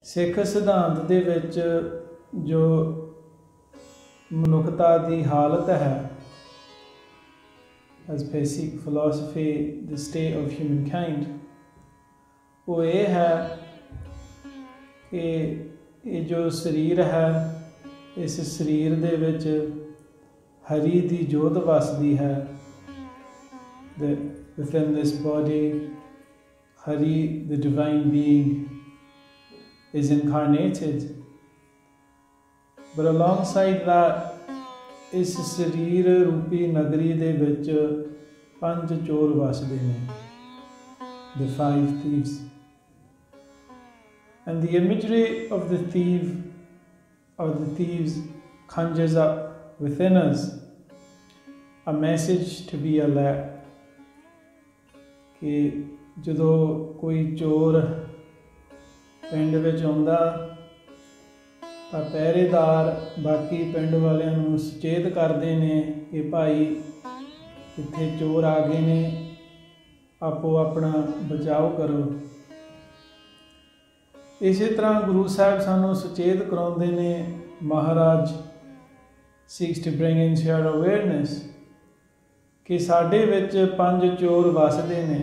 ਸਿੱਖ ਸਿਧਾਂਤ ਦੇ ਵਿੱਚ ਜੋ ਮਨੁੱਖਤਾ ਦੀ ਹਾਲਤ ਹੈ, as per Sikh philosophy, the state of humankind, ਉਹ ਇਹ ਹੈ ਕਿ ਇਹ ਜੋ ਸਰੀਰ ਹੈ, ਇਸ ਸਰੀਰ ਦੇ ਵਿੱਚ ਹਰੀ ਦੀ ਜੋਤ ਵਸਦੀ ਹੈ। Within this body, Hari, the divine being, is incarnated. But alongside that, ਇਸ ਸਰੀਰ ਰੂਪੀ ਨਗਰੀ ਦੇ ਵਿੱਚ 5 ਚੋਰ ਵਸਦੇ ਨੇ, the 5 thieves. And the imagery of the thief or the thieves conjures up within us a message to be alert. ਕਿ ਜਦੋਂ ਕੋਈ ਚੋਰ ਪਿੰਡ ਵਿੱਚ ਆਉਂਦਾ ਤਾਂ ਪਹਿਰੇਦਾਰ ਬਾਕੀ ਪਿੰਡ ਵਾਲਿਆਂ ਨੂੰ ਸੁਚੇਤ ਕਰਦੇ ਨੇ ਕਿ ਭਾਈ ਇੱਥੇ ਚੋਰ ਆ ਗਏ ਨੇ, ਆਪੋ ਆਪਣਾ ਬਚਾਓ ਕਰੋ। ਇਸੇ ਤਰ੍ਹਾਂ ਗੁਰੂ ਸਾਹਿਬ ਸਾਨੂੰ ਸੁਚੇਤ ਕਰਾਉਂਦੇ ਨੇ। ਮਹਾਰਾਜ seeks to bring into our awareness ਕਿ ਸਾਡੇ ਵਿੱਚ 5 ਚੋਰ ਵਸਦੇ ਨੇ।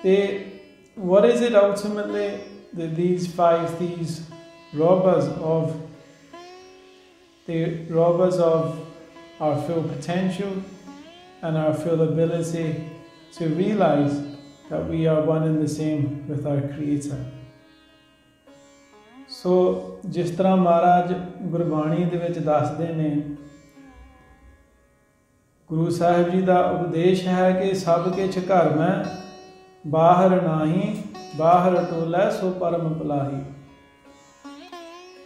ਤੇ what is it ultimately that these 5 thieves rob us of? They rob us of our full potential and our full ability to realize that we are one and the same with our Creator. So ਜਿਸ ਤਰ੍ਹਾਂ ਮਹਾਰਾਜ ਗੁਰਬਾਣੀ ਦੇ ਵਿੱਚ ਦੱਸਦੇ ਨੇ, ਗੁਰੂ ਸਾਹਿਬ ਜੀ ਦਾ ਉਪਦੇਸ਼ ਹੈ ਕਿ ਸਭ ਕਿਛ ਘਰ ਮੈਂ ਬਾਹਰ ਨਾਹੀ, ਬਾਹਰ ਟੋਲੇ ਸੋ ਪਰਮ ਭਲਾਹੀ।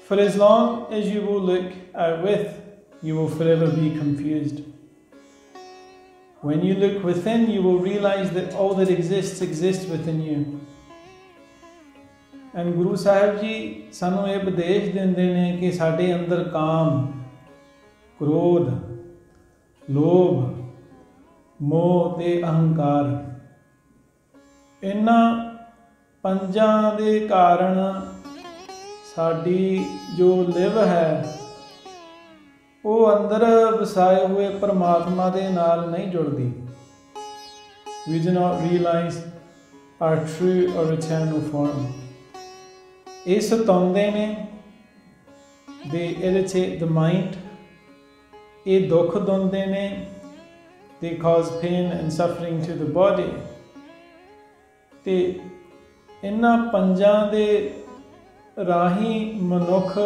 For as long as you will look outwith, you will forever be confused. When you look within, you will realize that all that exists within you. And Guru Sahib ji ਸਾਨੂੰ ਇਹ ਉਪਦੇਸ਼ ਦਿੰਦੇ ਨੇ ਕਿ ਸਾਡੇ ਅੰਦਰ ਕਾਮ, ਕ੍ਰੋਧ, ਲੋਭ, ਮੋਹ ਤੇ ਅਹੰਕਾਰ, ਇਹਨਾਂ 5 ਦੇ ਕਾਰਨ ਸਾਡੀ ਜੋ ਲਿਵ ਹੈ ਉਹ ਅੰਦਰ ਵਸਾਏ ਹੋਏ ਪਰਮਾਤਮਾ ਦੇ ਨਾਲ ਨਹੀਂ ਜੁੜਦੀ। We do not realize our true or eternal form. ਇਹ ਸਤਾਉਂਦੇ ਨੇ, they irritate the mind. ਇਹ ਦੁੱਖ ਦਿੰਦੇ ਨੇ, they cause pain and suffering to the body. ਤੇ ਇਹਨਾਂ 5 ਦੇ ਰਾਹੀਂ ਮਨੁੱਖ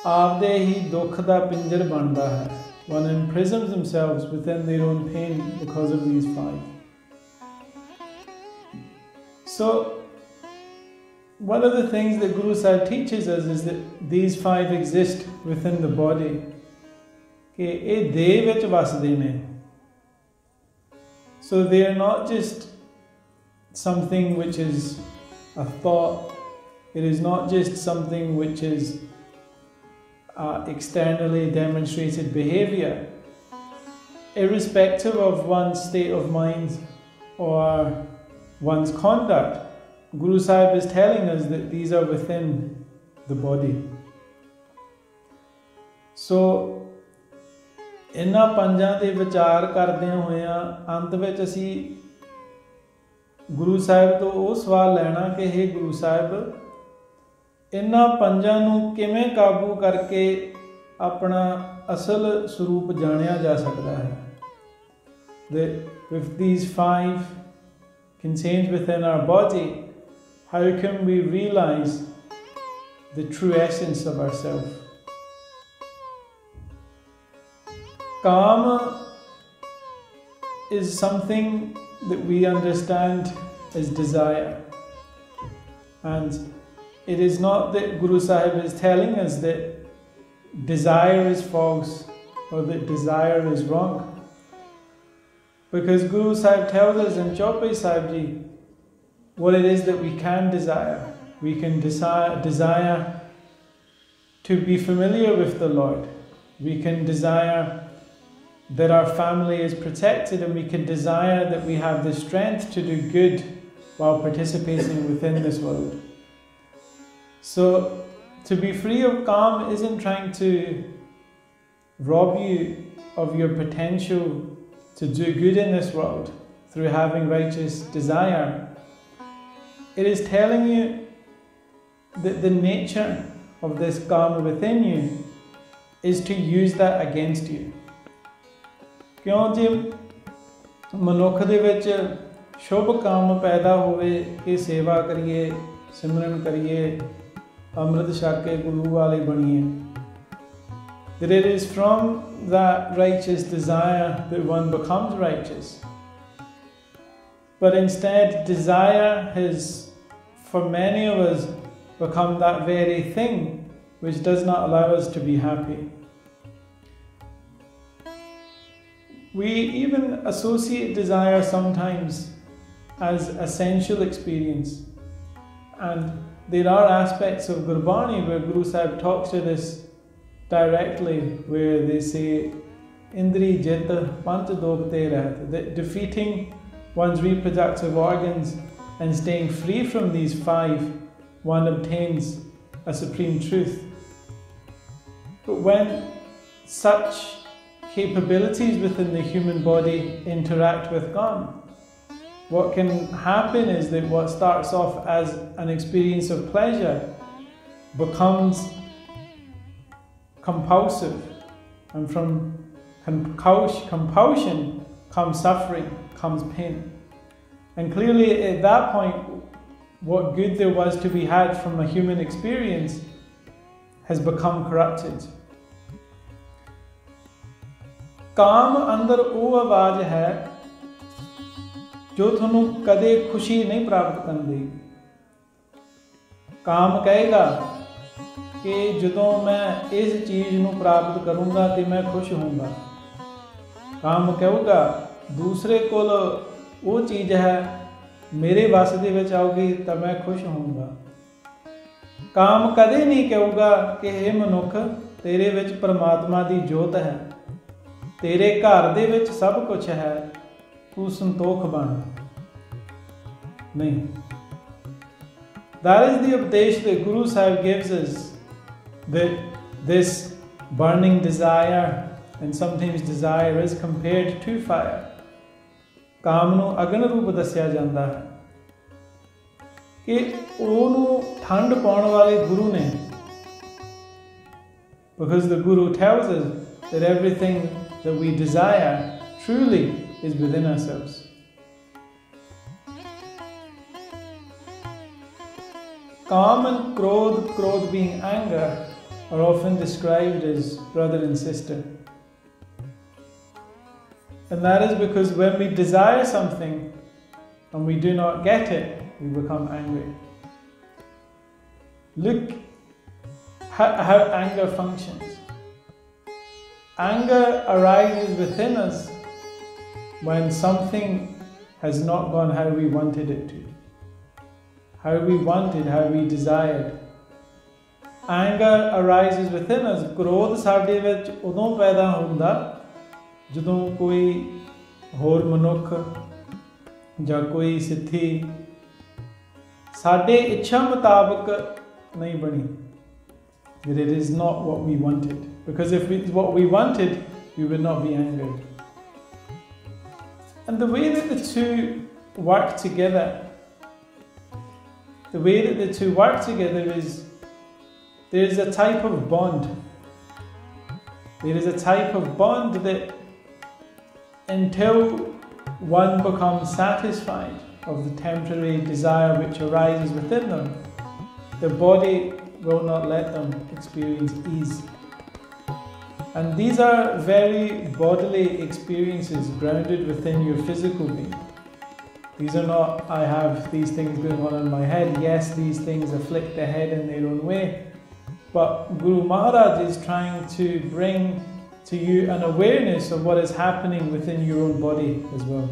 ਆਪਦੇ ਹੀ ਦੁੱਖ ਦਾ ਪਿੰਜਰ ਬਣਦਾ ਹੈ। One imprisons themselves within their own pain because of these 5. So one of the things that Guru Sahib teaches us is that these 5 exist within the body. ਕਿ ਇਹ ਦੇਹ ਵਿੱਚ ਵਸਦੇ ਨੇ। So they are not just something which is a thought. It is not just something which is externally demonstrated behavior. Irrespective of one's state of mind or one's conduct, Guru Sahib is telling us that these are within the body. So ਇਹਨਾਂ 5 ਦੇ ਵਿਚਾਰ ਕਰਦਿਆਂ ਹੋਇਆਂ ਅੰਤ ਵਿੱਚ ਅਸੀਂ ਗੁਰੂ ਸਾਹਿਬ ਤੋਂ ਉਹ ਸਵਾਲ ਲੈਣਾ ਕਿ ਹੇ ਗੁਰੂ ਸਾਹਿਬ, ਇਹਨਾਂ 5 ਨੂੰ ਕਿਵੇਂ ਕਾਬੂ ਕਰਕੇ ਆਪਣਾ ਅਸਲ ਸਰੂਪ ਜਾਣਿਆ ਜਾ ਸਕਦਾ ਹੈ। With these 5 contained within our body, how can we realize the true essence of ourselves? Kaam is something that we understand as desire. And it is not that Guru Sahib is telling us that desire is false or that desire is wrong. Because Guru Sahib tells us in Chaupai Sahib Ji what it is that we can desire. We can desire to be familiar with the Lord. We can desire that our family is protected, and we can desire that we have the strength to do good while participating within this world. So to be free of Kam isn't trying to rob you of your potential to do good in this world through having righteous desire. It is telling you that the nature of this Kam within you is to use that against you. ਕਿਉਂ ਜੇ ਮਨੁੱਖ ਦੇ ਵਿੱਚ ਸ਼ੁਭ ਕੰਮ ਪੈਦਾ ਹੋਵੇ ਕਿ ਸੇਵਾ ਕਰੀਏ, ਸਿਮਰਨ ਕਰੀਏ, ਅੰਮ੍ਰਿਤ ਛਕ ਕੇ ਗੁਰੂ ਵਾਲੇ ਬਣੀਏ, that it is from that righteous desire that one becomes righteous. But instead, desire has, for many of us, become that very thing which does not allow us to be happy. We even associate desire sometimes as a sensual experience, and there are aspects of Gurbani where Guru Sahib talks to this directly, where they say Indri Jit Panch Dog Te Rahat, that defeating one's reproductive organs and staying free from these five, one obtains a supreme truth. But when such capabilities within the human body interact with God, what can happen is that what starts off as an experience of pleasure becomes compulsive, and from compulsion comes suffering, comes pain. And clearly at that point, what good there was to be had from a human experience has become corrupted. ਕਾਮ ਅੰਦਰ ਉਹ ਆਵਾਜ਼ ਹੈ ਜੋ ਤੁਹਾਨੂੰ ਕਦੇ ਖੁਸ਼ੀ ਨਹੀਂ ਪ੍ਰਾਪਤ ਕਰਨ ਦੇਗੀ। ਕਾਮ ਕਹੇਗਾ ਕਿ ਜਦੋਂ ਮੈਂ ਇਸ ਚੀਜ਼ ਨੂੰ ਪ੍ਰਾਪਤ ਕਰੂੰਗਾ ਤੇ ਮੈਂ ਖੁਸ਼ ਹੋਊਂਗਾ। ਕਾਮ ਕਹੇਗਾ ਦੂਸਰੇ ਕੋਲ ਉਹ ਚੀਜ਼ ਹੈ ਮੇਰੇ ਵੱਸ ਦੇ ਵਿੱਚ ਆਉਗੀ ਤਾਂ ਮੈਂ ਖੁਸ਼ ਹੋਊਂਗਾ। ਕਾਮ ਕਦੇ ਨਹੀਂ ਕਹੇਗਾ ਕਿ ਇਹ ਮਨੁੱਖ ਤੇਰੇ ਵਿੱਚ ਪਰਮਾਤਮਾ ਦੀ ਜੋਤ ਹੈ, तेरे घर दे विच सब कुछ है, तू संतोख बन। नहीं, that is the उपदेश that Guru Sahib gives us, that this burning desire, and sometimes desire is compared to fire. काम ਨੂੰ ਅਗਨ ਰੂਪ ਦੱਸਿਆ ਜਾਂਦਾ ਹੈ ਕਿ ਉਹਨੂੰ ਠੰਡ ਪਾਉਣ ਵਾਲੇ ਗੁਰੂ ਨੇ, because the Guru tells us that everything that we desire truly is within ourselves. Kam and Krodh being anger, are often described as brother and sister. And that is because when we desire something and we do not get it, we become angry. Look how anger functions. Anger arises within us when something has not gone how we wanted it to, how we wanted, how we desired. Anger arises within us. Krodh ਸਾਡੇ ਵਿੱਚ ਉਦੋਂ ਪੈਦਾ ਹੁੰਦਾ ਜਦੋਂ ਕੋਈ ਹੋਰ ਮਨੁੱਖ ਜਾਂ ਕੋਈ ਸਿੱਧੀ ਸਾਡੇ ਇੱਛਾ ਮੁਤਾਬਕ ਨਹੀਂ ਬਣੀ, that it is not what we wanted. Because if it's what we wanted, we would not be angered. And the way that the two work together, is there is a type of bond. There is a type of bond that until one becomes satisfied of the temporary desire which arises within them, the body will not let them experience ease. And these are very bodily experiences grounded within your physical being. These are not, I have these things going on in my head. Yes, these things afflict the head in their own way. But Guru Maharaj is trying to bring to you an awareness of what is happening within your own body as well.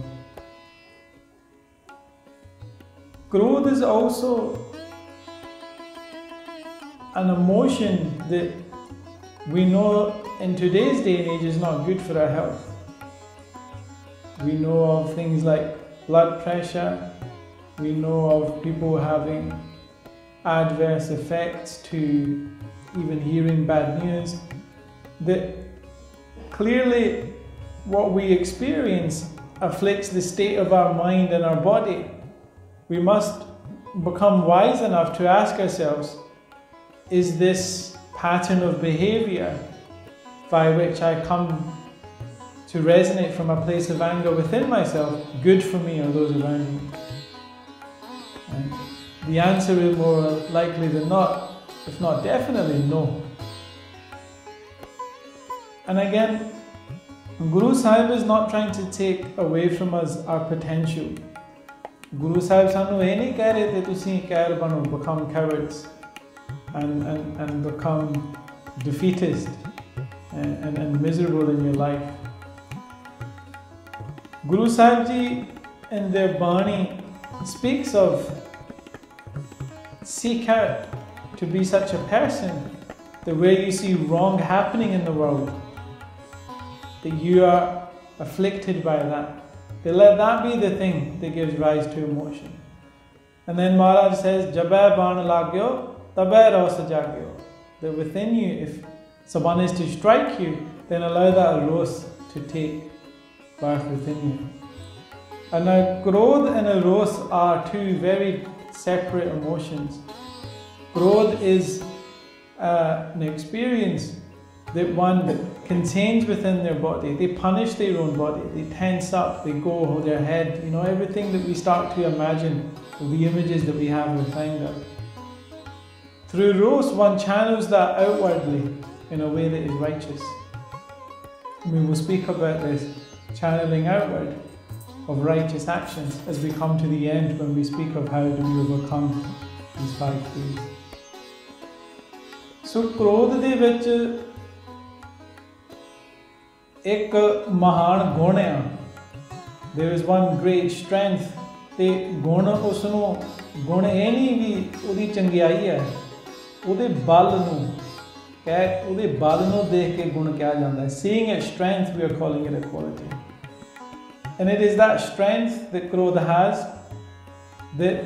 Krodh is also an emotion that we know in today's day and age is not good for our health. We know of things like blood pressure, We know of people having adverse effects to even hearing bad news. That clearly what we experience afflicts the state of our mind and our body. We must become wise enough to ask ourselves, is this pattern of behavior by which I come to resonate from a place of anger within myself good for me or those around me? And the answer is more likely than not, if not definitely, no. And again, Guru Sahib is not trying to take away from us our potential. Guru Sahib sanu eh nahi keh rahe the tusi kair bano, become cowards and become defeatist and miserable in your life. Guru Sahib Ji in their Bani speaks of seek out to be such a person that where you see wrong happening in the world, that you are afflicted by that. That let that be the thing that gives rise to emotion. And then Maharaj says, Jabay baan lagyo, tabay ros jagyo. That within you, if someone is to strike you, then allow that ros to take birth within you. And now, Krodh and Ros are two very separate emotions. Krodh is an experience that one contains within their body. They punish their own body, they tense up, they go hold their head, everything that we start to imagine, the images that we have with anger. Through Ros, one channels that outwardly in a way that is righteous. We will speak about this channeling outward of righteous actions as we come to the end when we speak of how do we overcome these 5 Ks. So, Krodh de vich एक महान गुण है. There is one great strength. ते गुण उसनों गुण ये नहीं भी उदी चंगियाई है, उदे बल नूं कह उदे बल नूं देख के गुण कहा जाता है. Seeing its strength, we are calling it a quality. And it is that strength that Krodh has that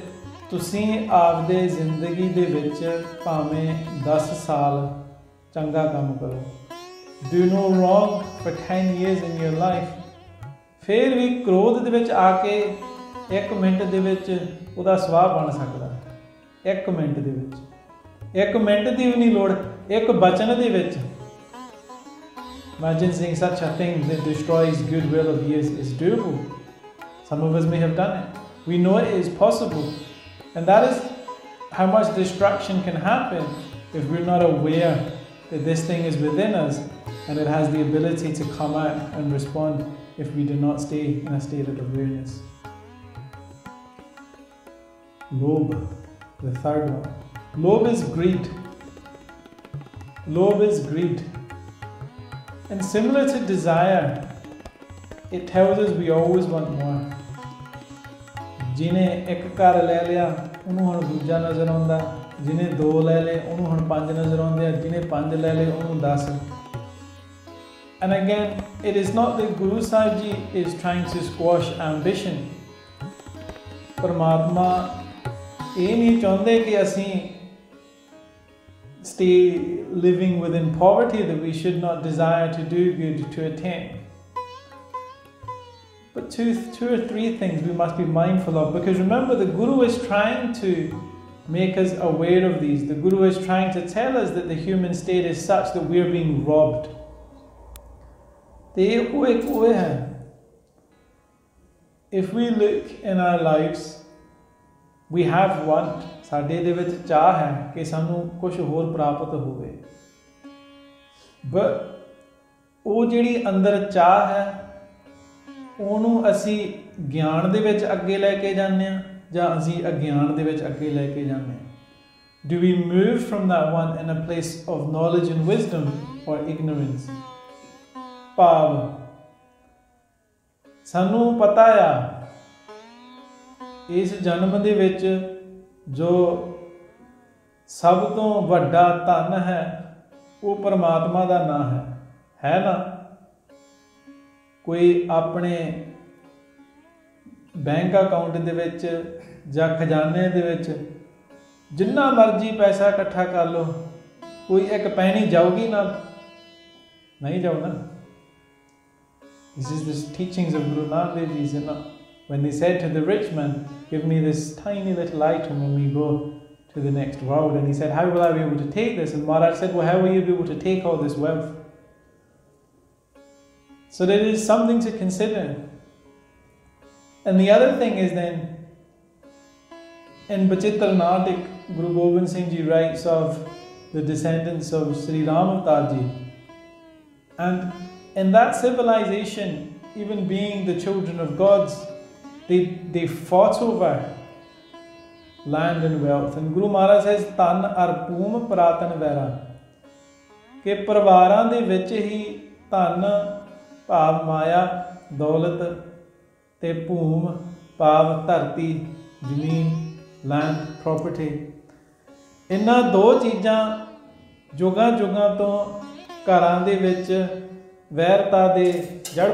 ਤੁਸੀਂ ਆਪਦੇ ਜ਼ਿੰਦਗੀ ਦੇ ਵਿੱਚ ਭਾਵੇਂ 10 ਸਾਲ ਚੰਗਾ ਕੰਮ ਕਰੋ, do no wrong for 10 years in your life, ਫਿਰ ਵੀ ਕ੍ਰੋਧ ਦੇ ਵਿੱਚ ਆ ਕੇ 1 ਮਿੰਟ ਦੇ ਵਿੱਚ ਉਹਦਾ ਸਵਾਹ ਬਣ ਸਕਦਾ. 1 ਮਿੰਟ ਦੇ ਵਿੱਚ, 1 ਮਿੰਟ ਦੀ ਵੀ ਨਹੀਂ ਲੋੜ, 1 ਬਚਨ ਦੇ ਵਿੱਚ. Imagine saying such a thing that destroys goodwill of years is doable. Some of us may have done it. We know it is possible. And that is how much destruction can happen if we're not aware that this thing is within us and it has the ability to come out and respond if we do not stay in a state of awareness. Lobh, the third one. Lobh is greed. Lobh is greed. And similar to desire, it tells us we always want more. ਜਿਹਨੇ 1 ਘਰ ਲੈ ਲਿਆ ਉਹਨੂੰ ਹੁਣ ਦੂਜਾ ਨਜ਼ਰ ਆਉਂਦਾ, ਜਿਹਨੇ 2 ਲੈ ਲਏ ਉਹਨੂੰ ਹੁਣ 5 ਨਜ਼ਰ ਆਉਂਦੇ ਆ, ਜਿਹਨੇ 5 ਲੈ ਲਏ ਉਹਨੂੰ 10. And again, it is not that Guru Sahib Ji is trying to squash ambition. ਪਰਮਾਤਮਾ ਇਹ ਨਹੀਂ ਚਾਹੁੰਦੇ ਕਿ ਅਸੀਂ stay living within poverty, that we should not desire to do good to attain. But two or three things we must be mindful of, because remember, the Guru is trying to make us aware of these. The Guru is trying to tell us that the human state is such that we are being robbed. If we look in our lives, we have want. ਸਾਡੇ ਦੇ ਵਿੱਚ ਚਾਹ ਹੈ ਕਿ ਸਾਨੂੰ ਕੁਝ ਹੋਰ ਪ੍ਰਾਪਤ ਹੋਵੇ, but ਉਹ ਜਿਹੜੀ ਅੰਦਰ ਚਾਹ ਹੈ ਉਹਨੂੰ ਅਸੀਂ ਗਿਆਨ ਦੇ ਵਿੱਚ ਅੱਗੇ ਲੈ ਕੇ ਜਾਂਦੇ ਹਾਂ ਜਾਂ ਅਸੀਂ ਅਗਿਆਨ ਦੇ ਵਿੱਚ ਅੱਗੇ ਲੈ ਕੇ ਜਾਂਦੇ ਹਾਂ. Do we move from that one in a place of knowledge and wisdom or ignorance? ਭਾਵ ਸਾਨੂੰ ਪਤਾ ਆ ਇਸ ਜਨਮ ਦੇ ਵਿੱਚ ਜੋ ਸਭ ਤੋਂ ਵੱਡਾ ਧਨ ਹੈ ਉਹ ਪਰਮਾਤਮਾ ਦਾ ਨਾਮ ਹੈ ਨਾ. ਕੋਈ ਆਪਣੇ ਬੈਂਕ ਅਕਾਊਂਟ ਦੇ ਵਿੱਚ ਜਾਂ ਖਜ਼ਾਨੇ ਦੇ ਵਿੱਚ ਜਿੰਨਾ ਮਰਜ਼ੀ ਪੈਸਾ ਇਕੱਠਾ ਕਰ ਲਓ, ਕੋਈ ਇੱਕ ਪੈਣੀ ਜਾਊਗੀ ਨਾਲ? ਨਹੀਂ ਜਾਊ ਨਾ। This is the teachings of Guru Nanak Dev Ji, you know, when they said to the rich man, give me this tiny little item when we go to the next world. And he said, how will I be able to take this? And Maharaj said, well, how will you be able to take all this wealth? So there is something to consider. And the other thing is then, in Bachitra Natik, Guru Gobind Singh Ji writes of the descendants of Sri Ram Avatar Ji. And in that civilization, even being the children of gods, they fought over land and wealth. And Guru Maharaj says, Tan arpum pratan vera, ਕਿ ਪਰਿਵਾਰਾਂ ਦੇ ਵਿੱਚ ਹੀ ਧਨ ਭਾਵ ਮਾਇਆ ਦੌਲਤ ਤੇ ਭੂਮ ਭਾਵ ਧਰਤੀ ਜ਼ਮੀਨ ਲੈਂਡ ਪ੍ਰੋਪਰਟੀ, ਇਹਨਾਂ ਦੋ ਚੀਜ਼ਾਂ ਜੁਗਾਂ ਜੁਗਾਂ ਤੋਂ ਘਰਾਂ ਦੇ ਵਿੱਚ ਵੈਰਤਾ ਦੇ ਜੜ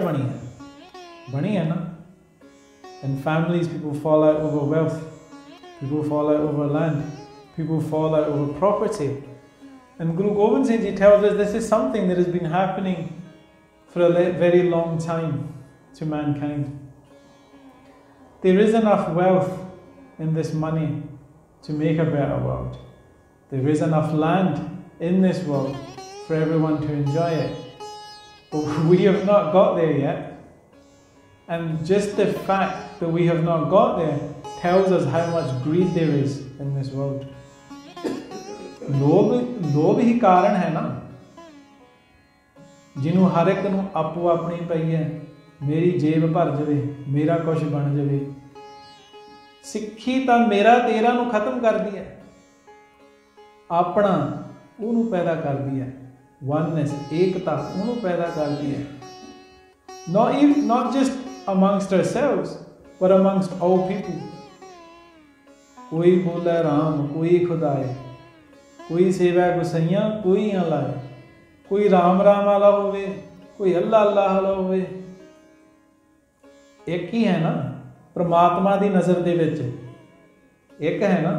ਬਣੀ ਹੈ ਨਾ। In families, people fall out over wealth, people fall out over land, people fall out over property. And Guru Gobind Singh Ji tells us this is something that has been happening for a very long time to mankind. There is enough wealth in this money to make a better world. There is enough land in this world for everyone to enjoy it. But we have not got there yet. And just the fact that we have not got there tells us how much greed there is in this world. ਲੋਭ ਹੀ ਕਾਰਨ ਹੈ ਨਾ, ਜਿਹਨੂੰ ਹਰ ਇੱਕ ਨੂੰ ਆਪੋ ਆਪਣੀ ਪਈ ਹੈ, ਮੇਰੀ ਜੇਬ ਭਰ ਜਾਵੇ, ਮੇਰਾ ਕੁਛ ਬਣ ਜਾਵੇ। ਸਿੱਖੀ ਤਾਂ ਮੇਰਾ ਤੇਰਾ ਨੂੰ ਖਤਮ ਕਰਦੀ ਹੈ, ਆਪਣਾ ਉਹਨੂੰ ਪੈਦਾ ਕਰਦੀ ਹੈ, oneness ਏਕਤਾ ਉਹਨੂੰ ਪੈਦਾ ਕਰਦੀ ਹੈ। Not just amongst ourselves, but amongst all people. कोई बोले राम कोई खुदाए, कोई सेवा गुसैया कोई ना लाए, कोई राम राम वाला होवे, कोई अल्लाह अल्लाह वाला होवे। एक ही है ना परमात्मा दी नज़र दे विच, एक है ना।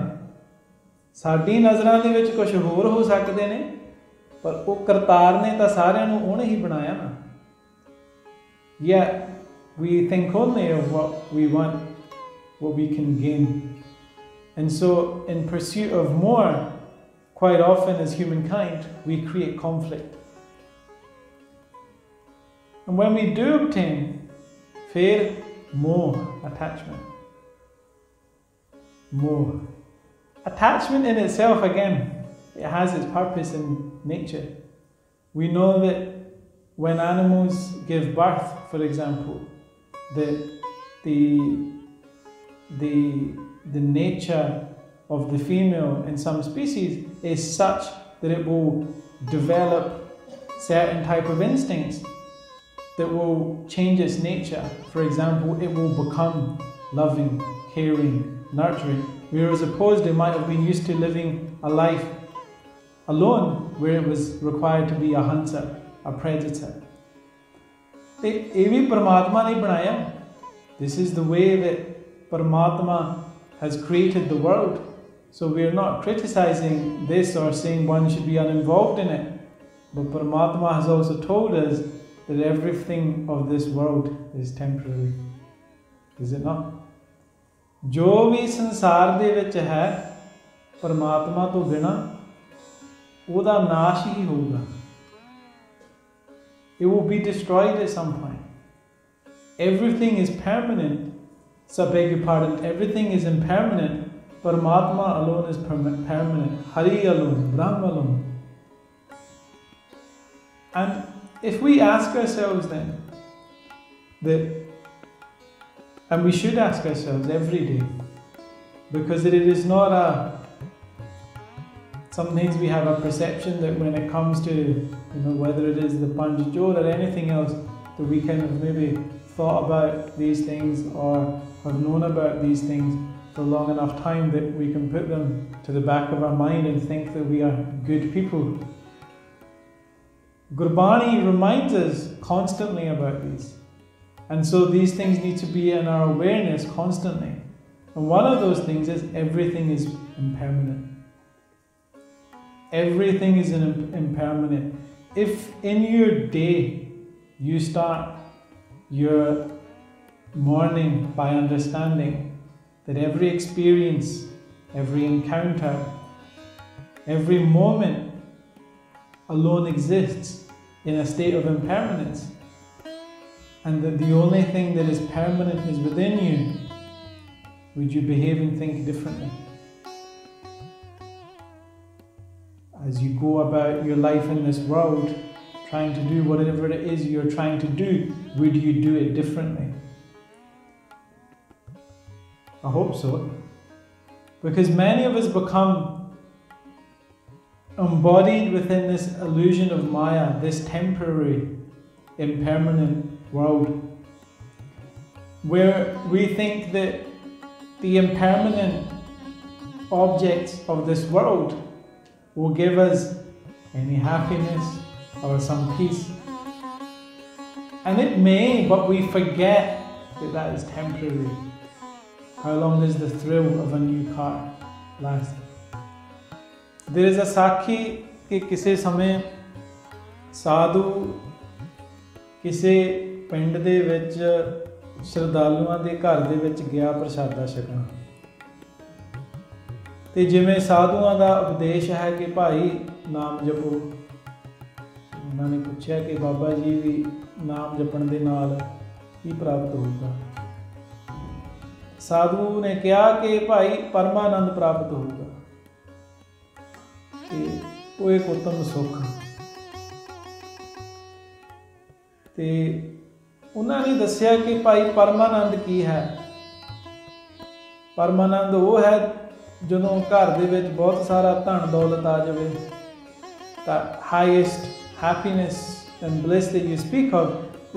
साडी नज़रां दे विच कुछ होर हो सकदे ने, पर वो करतार ने तां सारिआं नूं उहने ही बनाया ना। Yet we think only of what we want, what we can gain. And so in pursuit of more, quite often as humankind, we create conflict. And when we do obtain, fear, more attachment. More. Attachment in itself, again, it has its purpose in nature. We know that when animals give birth, for example, the nature of the female in some species is such that it will develop certain type of instincts that will change its nature. For example, it will become loving, caring, nurturing, whereas opposed it might have been used to living a life alone where it was required to be a hunter, a predator. ਇਹ ਵੀ ਪਰਮਾਤਮਾ ਨੇ ਬਣਾਇਆ। This is the way that Paramatma has created the world. So we are not criticizing this or saying one should be uninvolved in it. But Paramatma has also told us that everything of this world is temporary. Is it not? ਜੋ ਵੀ ਸੰਸਾਰ ਦੇ ਵਿੱਚ ਹੈ ਪਰਮਾਤਮਾ ਤੋਂ ਬਿਨਾਂ ਉਹਦਾ ਨਾਸ਼ ਹੀ ਹੋਊਗਾ। It will be destroyed at some point. Everything is permanent. So I beg your pardon, everything is impermanent. Paramatma alone is permanent. Hari alone, Brahma alone. And if we ask ourselves then, and we should ask ourselves every day, because it is not sometimes we have a perception that when it comes to, whether it is the Panj Jod or anything else, that we kind of maybe thought about these things or have known about these things for long enough time that we can put them to the back of our mind and think that we are good people. Gurbani reminds us constantly about these. And so these things need to be in our awareness constantly. And one of those things is everything is impermanent. Everything is impermanent. If in your day you start your morning by understanding that every experience, every encounter, every moment alone exists in a state of impermanence, and that the only thing that is permanent is within you, would you behave and think differently? As you go about your life in this world, trying to do whatever it is you're trying to do, would you do it differently? I hope so. Because many of us become embodied within this illusion of Maya, this temporary, impermanent world, where we think that the impermanent objects of this world will give us any happiness or some peace. And it may, but we forget that that is temporary. How long does the thrill of a new car last? There is a sakhi कि किसे समय साधु ਕਿਸੇ ਪਿੰਡ ਦੇ ਵਿੱਚ ਸ਼ਰਧਾਲੂਆਂ ਦੇ ਘਰ ਦੇ ਵਿੱਚ ਗਿਆ ਪ੍ਰਸ਼ਾਦਾ ਛਕਣ, ਤੇ ਜਿਵੇਂ ਸਾਧੂਆਂ ਦਾ ਉਪਦੇਸ਼ ਹੈ ਕਿ ਭਾਈ ਨਾਮ ਜਪੋ, ਉਹਨਾਂ ਨੇ ਪੁੱਛਿਆ ਕਿ ਬਾਬਾ ਜੀ ਵੀ ਨਾਮ ਜਪਣ ਦੇ ਨਾਲ ਕੀ ਪ੍ਰਾਪਤ ਹੋਊਗਾ? ਸਾਧੂ ਨੇ ਕਿਹਾ ਕਿ ਭਾਈ ਪਰਮਾਨੰਦ ਪ੍ਰਾਪਤ ਹੋਊਗਾ, ਤੇ ਉਹ ਇੱਕ ਉੱਤਮ ਸੁੱਖ। ਤੇ ਉਹਨਾਂ ਨੇ ਦੱਸਿਆ ਕਿ ਭਾਈ ਪਰਮਾਨੰਦ ਕੀ ਹੈ? ਪਰਮਾਨੰਦ ਉਹ ਹੈ ਜਦੋਂ ਘਰ ਦੇ ਵਿੱਚ ਬਹੁਤ ਸਾਰਾ ਧਨ ਦੌਲਤ ਆ ਜਾਵੇ। The highest happiness and bliss that you speak of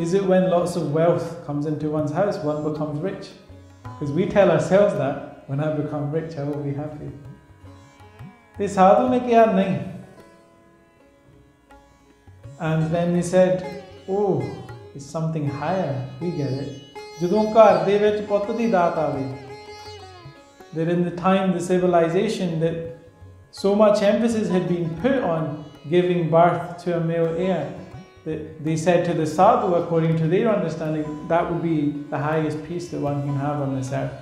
is it when lots of wealth comes into one's house, one becomes rich. Because we tell ourselves that when I become rich, I will be happy. The sadhu ne kiha nahi. And then he said, oh, it's something higher. We get it. ਜਦੋਂ ਘਰ ਦੇ ਵਿੱਚ ਪੁੱਤ ਦੀ ਦਾਤ ਆਵੇ, that in the time the civilization that so much emphasis had been put on giving birth to a male heir, that they said to the sadhu, according to their understanding, that would be the highest peace that one can have on this earth.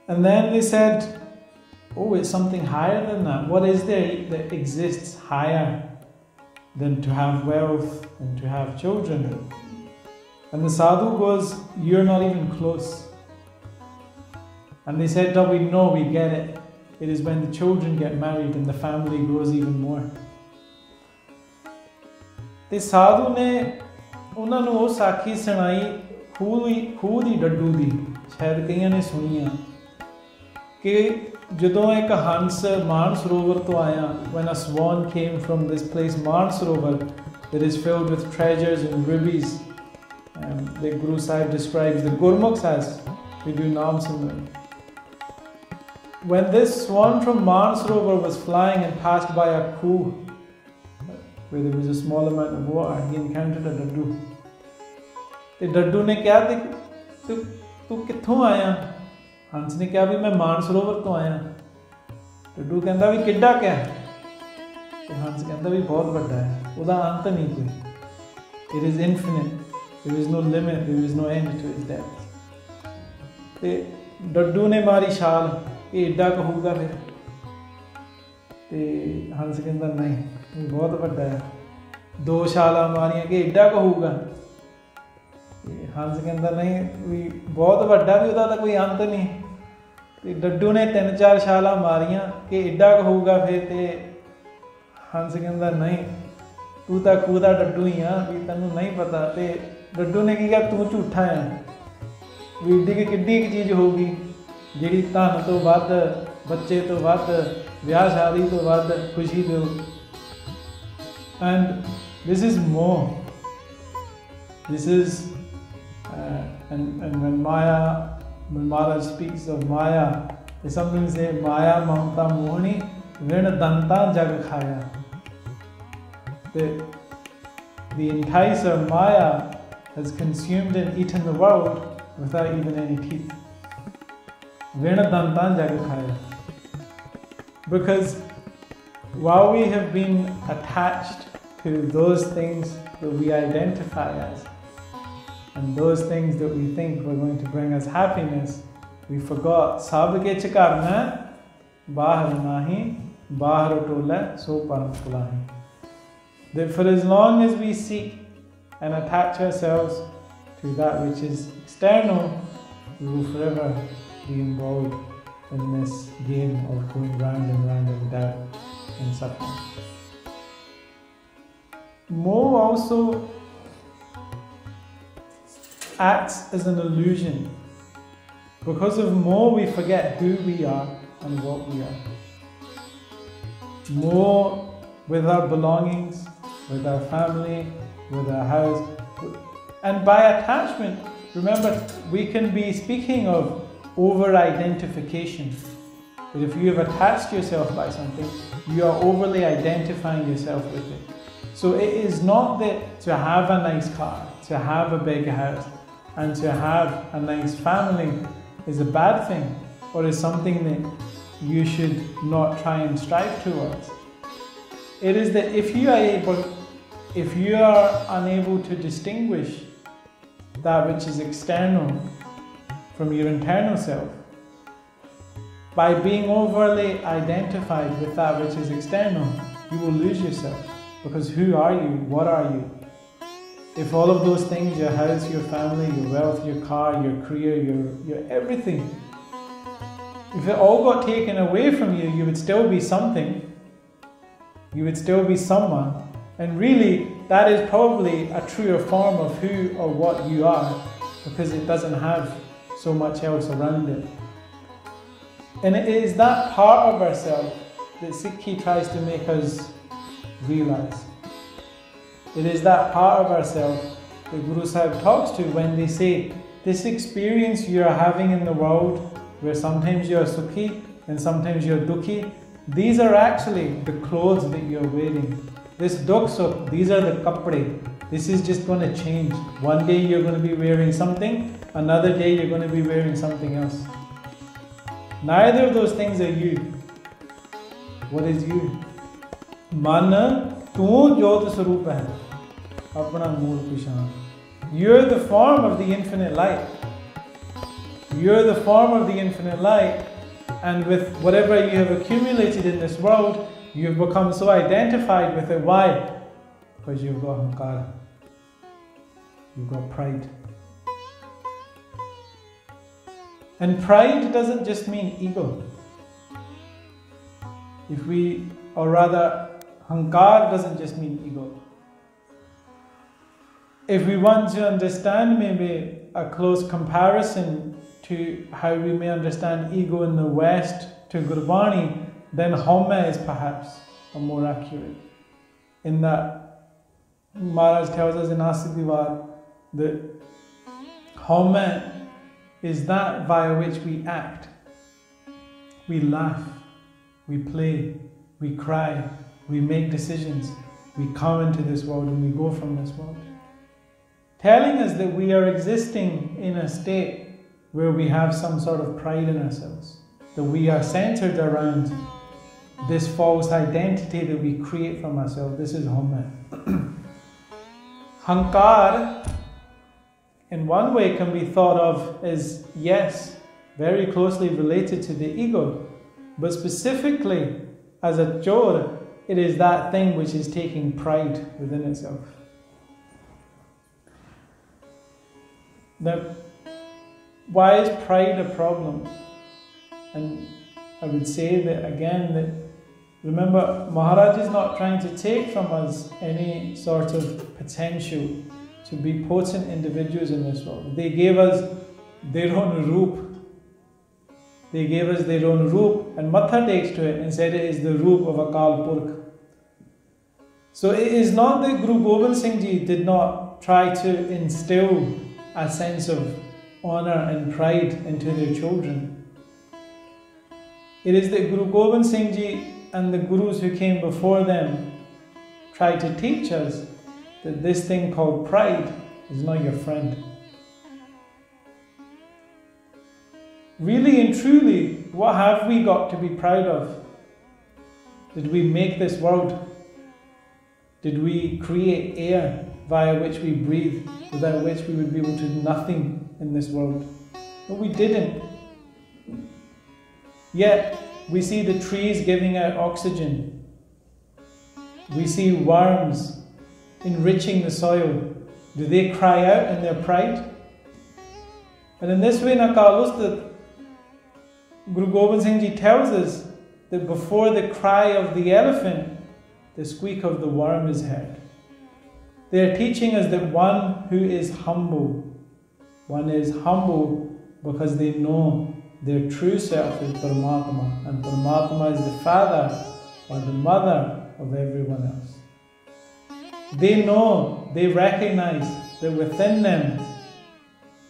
And then they said, oh, it's something higher than that. What is there that exists higher than to have wealth and to have children? And the sadhu goes, you're not even close. And they said, oh, we know, we get it. It is when the children get married and the family grows even more. ਤੇ ਸਾਧੂ ਨੇ ਉਹਨਾਂ ਨੂੰ ਉਹ ਸਾਖੀ ਸੁਣਾਈ ਖੂਹ ਦੀ ਡੱਡੂ ਦੀ, ਸ਼ਾਇਦ ਕਈਆਂ ਨੇ ਸੁਣੀ ਆ, ਕਿ ਜਦੋਂ ਇੱਕ ਹੰਸ ਮਾਨ ਸਰੋਵਰ ਤੋਂ ਆਇਆ, when a swan came from this place ਮਾਨ ਸਰੋਵਰ that is filled with treasures and rubies, the Guru Sahib describes the Gurmukhs as, they do naam simran. When this swan from Man Sarovar was flying and passed by a kuh where there was a small amount of water, he encountered a daddu. The daddu ne kya tu kitthon aaya? Hans ne kya bhi main Man Sarovar to aaya. Daddu kehda bhi kidda kya? Te Hans kehda bhi bahut vadda hai, uda ant nahi koi. It is infinite. There is no limit, there is no end to its depth. Te daddu ne mari ਛਾਲ ਕਿ ਏਡਾ ਕੁ ਹੋਊਗਾ ਫਿਰ? ਤੇ ਹੰਸ ਕਹਿੰਦਾ ਨਹੀਂ, ਬਹੁਤ ਵੱਡਾ ਹੈ। ਦੋ ਛਾਲਾਂ ਮਾਰੀਆਂ ਕਿ ਏਡਾ ਕੁ ਹੋਊਗਾ? ਤੇ ਹੰਸ ਕਹਿੰਦਾ ਨਹੀਂ, ਵੀ ਬਹੁਤ ਵੱਡਾ ਵੀ ਉਹਦਾ ਤਾਂ ਕੋਈ ਅੰਤ ਨਹੀਂ। ਤੇ ਡੱਡੂ ਨੇ 3-4 ਛਾਲਾਂ ਮਾਰੀਆਂ ਕਿ ਏਡਾ ਕੁ ਹੋਊਗਾ ਫਿਰ? ਤੇ ਹੰਸ ਕਹਿੰਦਾ ਨਹੀਂ, ਤੂੰ ਤਾਂ ਖੂਹ ਦਾ ਡੱਡੂ ਹੀ ਆ, ਵੀ ਤੈਨੂੰ ਨਹੀਂ ਪਤਾ। ਤੇ ਡੱਡੂ ਨੇ ਕੀ ਕਿਹਾ, ਤੂੰ ਝੂਠਾ ਆ, ਵੀ ਏਡੀ ਕਿੱਡੀ ਕੁ ਚੀਜ਼ ਹੋਊਗੀ ਜਿਹੜੀ ਧਨ ਤੋਂ ਵੱਧ, ਬੱਚੇ ਤੋਂ ਵੱਧ, ਵਿਆਹ ਸ਼ਾਦੀ ਤੋਂ ਵੱਧ ਖੁਸ਼ੀ ਦਿਓ। And this is more. This is and when Maharaj speaks of Maya, they sometimes say Maya mamta mohani rin danta jag khaya. The enticer Maya has consumed and eaten the world without even any teeth. Because while we have been attached to those things that we identify as, and those things that we think were going to bring us happiness, we forgot Sab ke karna bahar nahi, bahar tola so param pulahi. That for as long as we seek and attach ourselves to that which is external, we will forever be involved in this game of going round and round in doubt and suffering. Moh also acts as an illusion. Because of moh, we forget who we are and what we are. Moh with our belongings, with our family, with our house. And by attachment, remember, we can be speaking of over-identification. That if you have attached yourself by something, you are overly identifying yourself with it. So it is not that to have a nice car, to have a big house, and to have a nice family is a bad thing, or is something that you should not try and strive towards. It is that if you are unable to distinguish that which is external from your internal self, by being overly identified with that which is external, you will lose yourself. Because who are you? What are you? If all of those things, your house, your family, your wealth, your car, your career, your everything, if it all got taken away from you, you would still be something. You would still be someone. And really, that is probably a truer form of who or what you are, because it doesn't have so much else around it. And it is that part of ourselves that Sikhi tries to make us realize. It is that part of ourselves that Guru Sahib talks to when they say, this experience you are having in the world, where sometimes you are sukhi and sometimes you are dukhi, these are actually the clothes that you are wearing. This dukh sukh, these are the kapde. This is just going to change. One day you're going to be wearing something, another day you're going to be wearing something else. Neither of those things are you. What is you? Man tu jyot swarup hai, apna mool pishan. You're the form of the infinite light. You're the form of the infinite light, and with whatever you have accumulated in this world, you've become so identified with it. Why? Because you've got ahankara. You've got pride. And pride doesn't just mean ego. Or rather, hankar doesn't just mean ego. If we want to understand maybe a close comparison to how we may understand ego in the West to Gurbani, then Homa is perhaps a more accurate. In that Maharaj tells us in Asidivar that Homa is that via which we act. We laugh, we play, we cry, we make decisions, we come into this world and we go from this world. Telling us that we are existing in a state where we have some sort of pride in ourselves, that we are centered around this false identity that we create from ourselves. This is Homa. Hankar, in one way, can be thought of as, yes, very closely related to the ego, but specifically as a chor, it is that thing which is taking pride within itself. Now, why is pride a problem? And I would say that again, that remember, Maharaj is not trying to take from us any sort of potential to be potent individuals in this world. They gave us their own roop. They gave us their own roop and matha takes to it and said it is the roop of Akal Purkh. So it is not that Guru Gobind Singh Ji did not try to instill a sense of honour and pride into their children. It is that Guru Gobind Singh Ji and the Gurus who came before them tried to teach us that this thing called pride is not your friend. really and truly, what have we got to be proud of? Did we make this world? Did we create air via which we breathe, without which we would be able to do nothing in this world? No, we didn't. Yet, we see the trees giving out oxygen. We see worms enriching the soil. Do they cry out in their pride? And in this way, Nakalustat, Guru Gobind Singh Ji tells us that before the cry of the elephant, the squeak of the worm is heard. They are teaching us that one who is humble because they know their true self is Paramatma, and Paramatma is the father or the mother of everyone else. They know, they recognize that within them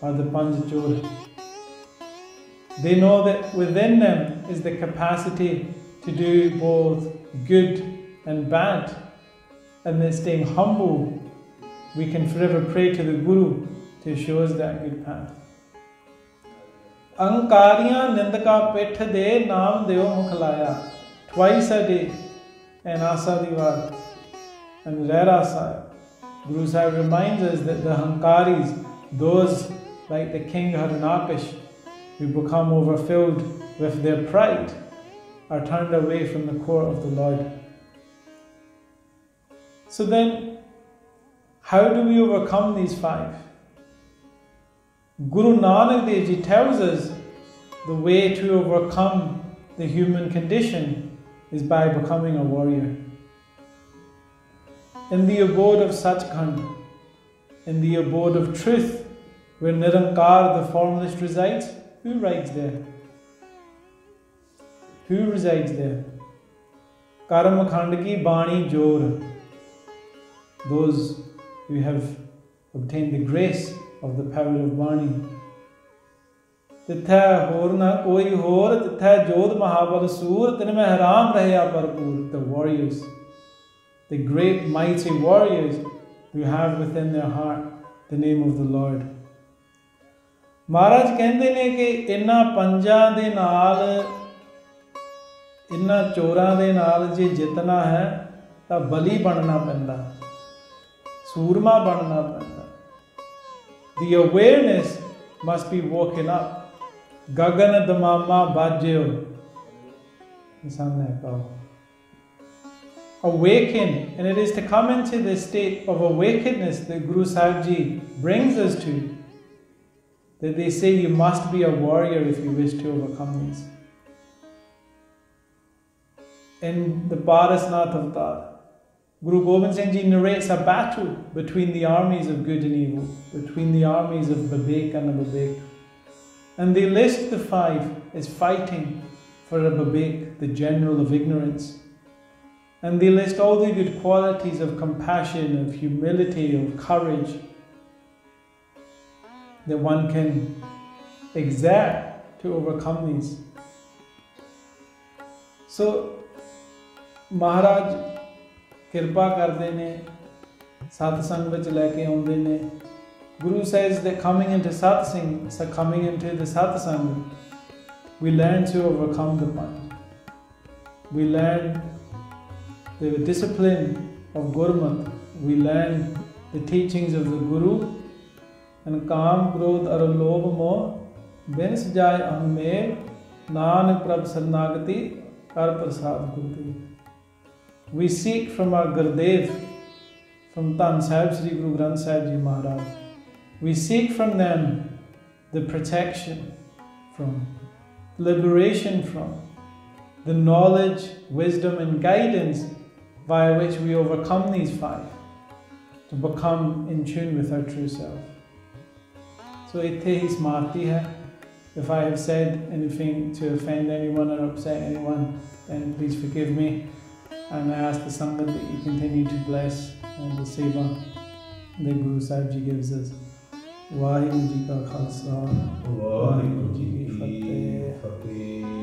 are the Panchachora. They know that within them is the capacity to do both good and bad, and that staying humble, we can forever pray to the Guru to show us that good path. Ankariyan nindaka pitha de naam deo mukhlaya. Twice a day, and Asadivar and Rera Sahib. Guru Sahib reminds us that the Hankaris, those like the King Haranakish, who become overfilled with their pride, are turned away from the court of the Lord. So then, how do we overcome these five? Guru Nanak Dev Ji tells us the way to overcome the human condition is by becoming a warrior. In the abode of Sachkhand, in the abode of truth, where Nirankar, the formless, resides, who rides there? Who resides there? Karam Khand ki Bani Jor. Those who have obtained the grace of the power of Bani. Titha hor na koi hor, titha jodh mahabal sur, tin mein haram rahe bharpur. The warriors, the great mighty warriors who have within their heart the name of the Lord. Maharaj ਕਹਿੰਦੇ ਨੇ ਕਿ ਇਹਨਾਂ ਪੰਜਾਂ ਦੇ ਨਾਲ, ਇਹਨਾਂ ਚੋਰਾਂ ਦੇ ਨਾਲ ਜੇ ਜਿੱਤਣਾ ਹੈ ਤਾਂ ਬਲੀ ਬਣਨਾ ਪੈਂਦਾ, ਸੂਰਮਾ ਬਣਨਾ ਪੈਂਦਾ. The awareness must be woken up. Gagan damama bhajyo. Awaken, and it is to come into the state of awakeness that Guru Sahib Ji brings us to, that they say you must be a warrior if you wish to overcome these. In the Parasnath Avatar, Guru Gobind Singh Ji narrates a battle between the armies of good and evil, between the armies of Babek and Ababek. And they list the five as fighting for Ababek, the general of ignorance. And they list all the good qualities of compassion, of humility, of courage that one can exert to overcome these. So, Maharaj Kirpa karde ne, satsang vich leke aunde ne. Guru says that coming into the satsang, we learn to overcome the panch. We learn the discipline of Gurmat. We learn the teachings of the Guru. And Kam, Krodh, Aralobh, Moh, bin sajai ahmer, Nanak Prabh Sarnagati, Kar Prasad Gurdev. We seek from our Gurudev, from Tan Sahib Sri Guru Granth Sahib Ji Maharaj, we seek from them the protection from, liberation from, the knowledge, wisdom and guidance via which we overcome these five, to become in tune with our true self. So itthe hi smarti hai. If I have said anything to offend anyone or upset anyone, then please forgive me. And I ask the Sangat that you continue to bless the seva that Guru Sahib Ji gives us. Vaheguru Ji Ka Khalsa, Vaheguru Ji Ki Fateh.